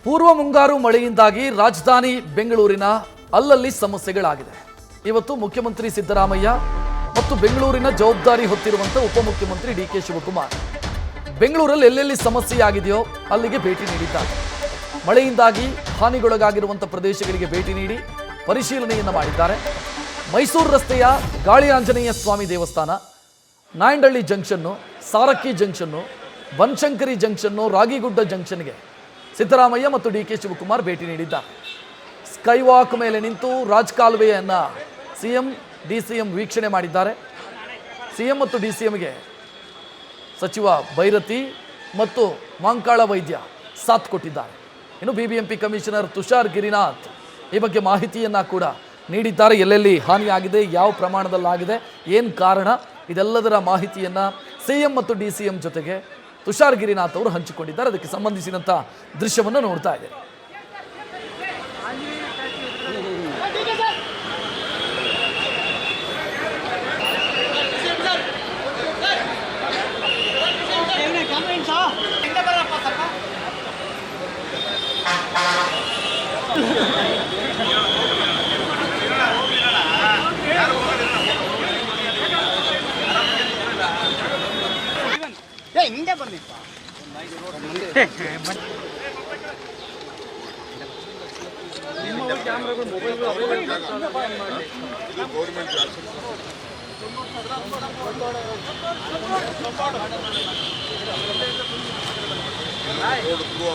ಪೂರ್ವ ಮುಂಗಾರು ಮಳೆಯಿಂದಾಗಿ ರಾಜಧಾನಿ ಬೆಂಗಳೂರಿನ ಅಲ್ಲಲ್ಲಿ ಸಮಸ್ಯೆಗಳಾಗಿದೆ. ಇವತ್ತು ಮುಖ್ಯಮಂತ್ರಿ ಸಿದ್ದರಾಮಯ್ಯ ಮತ್ತು ಬೆಂಗಳೂರಿನ ಜವಾಬ್ದಾರಿ ಹೊತ್ತಿರುವಂತಹ ಉಪಮುಖ್ಯಮಂತ್ರಿ ಡಿ.ಕೆ. ಶಿವಕುಮಾರ್ ಬೆಂಗಳೂರಲ್ಲಿ ಎಲ್ಲೆಲ್ಲಿ ಸಮಸ್ಯೆ ಆಗಿದೆಯೋ ಅಲ್ಲಿಗೆ ಭೇಟಿ ನೀಡಿದ್ದಾರೆ. ಮಳೆಯಿಂದಾಗಿ ಹಾನಿಗೊಳಗಾಗಿರುವಂತಹ ಪ್ರದೇಶಗಳಿಗೆ ಭೇಟಿ ನೀಡಿ ಪರಿಶೀಲನೆಯನ್ನು ಮಾಡಿದ್ದಾರೆ. ಮೈಸೂರು ರಸ್ತೆಯ ಗಾಳಿ ಆಂಜನೇಯ ಸ್ವಾಮಿ ದೇವಸ್ಥಾನ, ನಾಯಂಡಹಳ್ಳಿ ಜಂಕ್ಷನ್ನು, ಸಾರಕ್ಕಿ ಜಂಕ್ಷನ್ನು, ಬನಶಂಕರಿ ಜಂಕ್ಷನ್ನು, ರಾಗಿಗುಡ್ಡ ಜಂಕ್ಷನ್ಗೆ ಸಿದ್ದರಾಮಯ್ಯ ಮತ್ತು ಡಿ.ಕೆ. ಶಿವಕುಮಾರ್ ಭೇಟಿ ನೀಡಿದ್ದಾರೆ. ಸ್ಕೈವಾಕ್ ಮೇಲೆ ನಿಂತು ರಾಜಕಾಲುವೆಯನ್ನು ಸಿಎಂ ಡಿ.ಸಿ.ಎಂ ವೀಕ್ಷಣೆ ಮಾಡಿದ್ದಾರೆ. ಸಿಎಂ ಮತ್ತು ಡಿ.ಸಿ.ಎಂಗೆ ಸಚಿವ ಭೈರತಿ ಮತ್ತು ಮಾಂಕಾಳ ವೈದ್ಯ ಸಾಥ್ ಕೊಟ್ಟಿದ್ದಾರೆ. ಇನ್ನು ಬಿಬಿಎಂಪಿ ಕಮಿಷನರ್ ತುಷಾರ್ ಗಿರಿನಾಥ್ ಈ ಬಗ್ಗೆ ಮಾಹಿತಿಯನ್ನು ಕೂಡ ನೀಡಿದ್ದಾರೆ. ಎಲ್ಲೆಲ್ಲಿ ಹಾನಿಯಾಗಿದೆ, ಯಾವ ಪ್ರಮಾಣದಲ್ಲಾಗಿದೆ, ಏನು ಕಾರಣ, ಇದೆಲ್ಲದರ ಮಾಹಿತಿಯನ್ನು ಸಿಎಂ ಮತ್ತು ಡಿ.ಸಿ.ಎಂ ಜೊತೆಗೆ ತುಷಾರ್ ಗಿರಿನಾಥ್ ಅವರು ಹಂಚಿಕೊಂಡಿದ್ದಾರೆ. ಅದಕ್ಕೆ ಸಂಬಂಧಿಸಿದಂಥ ದೃಶ್ಯವನ್ನು ನೋಡ್ತಾ ಇದೆ.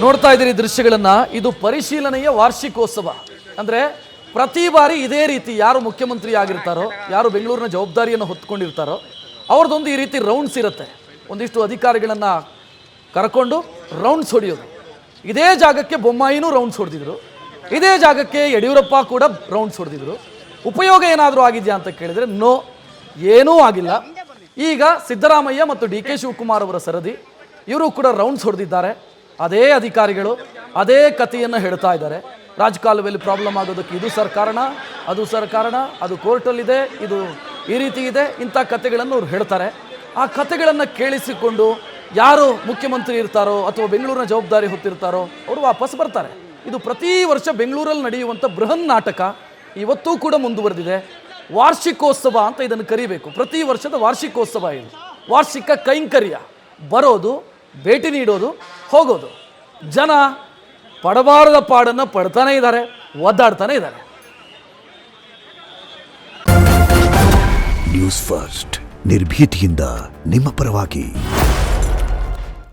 ನೋಡ್ತಾ ಇದ್ದೀರಿ ದೃಶ್ಯಗಳನ್ನ. ಇದು ಪರಿಶೀಲನೆಯ ವಾರ್ಷಿಕೋತ್ಸವ. ಅಂದ್ರೆ ಪ್ರತಿ ಬಾರಿ ಇದೇ ರೀತಿ ಯಾರು ಮುಖ್ಯಮಂತ್ರಿ ಆಗಿರ್ತಾರೋ, ಯಾರು ಬೆಂಗಳೂರಿನ ಜವಾಬ್ದಾರಿಯನ್ನು ಹೊತ್ಕೊಂಡಿರ್ತಾರೋ ಅವ್ರದ್ದೊಂದು ಈ ರೀತಿ ರೌಂಡ್ಸ್ ಇರುತ್ತೆ. ಒಂದಿಷ್ಟು ಅಧಿಕಾರಿಗಳನ್ನ ಕರ್ಕೊಂಡು ರೌಂಡ್ಸ್ ಹೊಡೆಯೋದು. ಇದೇ ಜಾಗಕ್ಕೆ ಬೊಮ್ಮಾಯಿನೂ ರೌಂಡ್ಸ್ ಹೊಡೆದಿದ್ರು, ಇದೇ ಜಾಗಕ್ಕೆ ಯಡಿಯೂರಪ್ಪ ಕೂಡ ರೌಂಡ್ಸ್ ಹೊಡೆದಿದ್ರು. ಉಪಯೋಗ ಏನಾದರೂ ಆಗಿದೆಯಾ ಅಂತ ಕೇಳಿದ್ರೆ ನೋ, ಏನೂ ಆಗಿಲ್ಲ. ಈಗ ಸಿದ್ದರಾಮಯ್ಯ ಮತ್ತು ಡಿ.ಕೆ. ಶಿವಕುಮಾರ್ ಅವರ ಸರದಿ, ಇವರು ಕೂಡ ರೌಂಡ್ಸ್ ಹೊಡೆದಿದ್ದಾರೆ. ಅದೇ ಅಧಿಕಾರಿಗಳು ಅದೇ ಕಥೆಯನ್ನು ಹೇಳ್ತಾ ಇದ್ದಾರೆ. ರಾಜಕಾಲುವೆಯಲ್ಲಿ ಪ್ರಾಬ್ಲಮ್ ಆಗೋದಕ್ಕೆ ಇದು ಸರ್ಕಾರಣ, ಅದು ಸರ್ಕಾರಣ, ಅದು ಕೋರ್ಟಲ್ಲಿದೆ, ಇದು ಈ ರೀತಿ ಇದೆ, ಇಂಥ ಕಥೆಗಳನ್ನು ಅವ್ರು ಹೇಳ್ತಾರೆ. ಆ ಕಥೆಗಳನ್ನು ಕೇಳಿಸಿಕೊಂಡು ಯಾರು ಮುಖ್ಯಮಂತ್ರಿ ಇರ್ತಾರೋ ಅಥವಾ ಬೆಂಗಳೂರಿನ ಜವಾಬ್ದಾರಿ ಹೊತ್ತಿರ್ತಾರೋ ಅವರು ವಾಪಸ್ ಬರ್ತಾರೆ. ಇದು ಪ್ರತಿ ವರ್ಷ ಬೆಂಗಳೂರಲ್ಲಿ ನಡೆಯುವಂಥ ಬೃಹನ್ ನಾಟಕ ಇವತ್ತೂ ಕೂಡ ಮುಂದುವರೆದಿದೆ. ವಾರ್ಷಿಕೋತ್ಸವ ಅಂತ ಇದನ್ನು ಕರಿಬೇಕು. ಪ್ರತಿ ವರ್ಷದ ವಾರ್ಷಿಕೋತ್ಸವ ಇದು. ವಾರ್ಷಿಕ ಕೈಂಕರ್ಯ, ಬರೋದು, ಭೇಟಿ ನೀಡೋದು, ಹೋಗೋದು. ಜನ ಪಡಬಾರದ ಪಾಡನ್ನು ಪಡ್ತಾನೆ ಇದ್ದಾರೆ, ಒದ್ದಾಡ್ತಾನೆ ಇದ್ದಾರೆ. ನ್ಯೂಸ್ ಫಸ್ಟ್, ನಿರ್ಭೀತಿಯಿಂದ ನಿಮ್ಮ ಪರವಾಗಿ.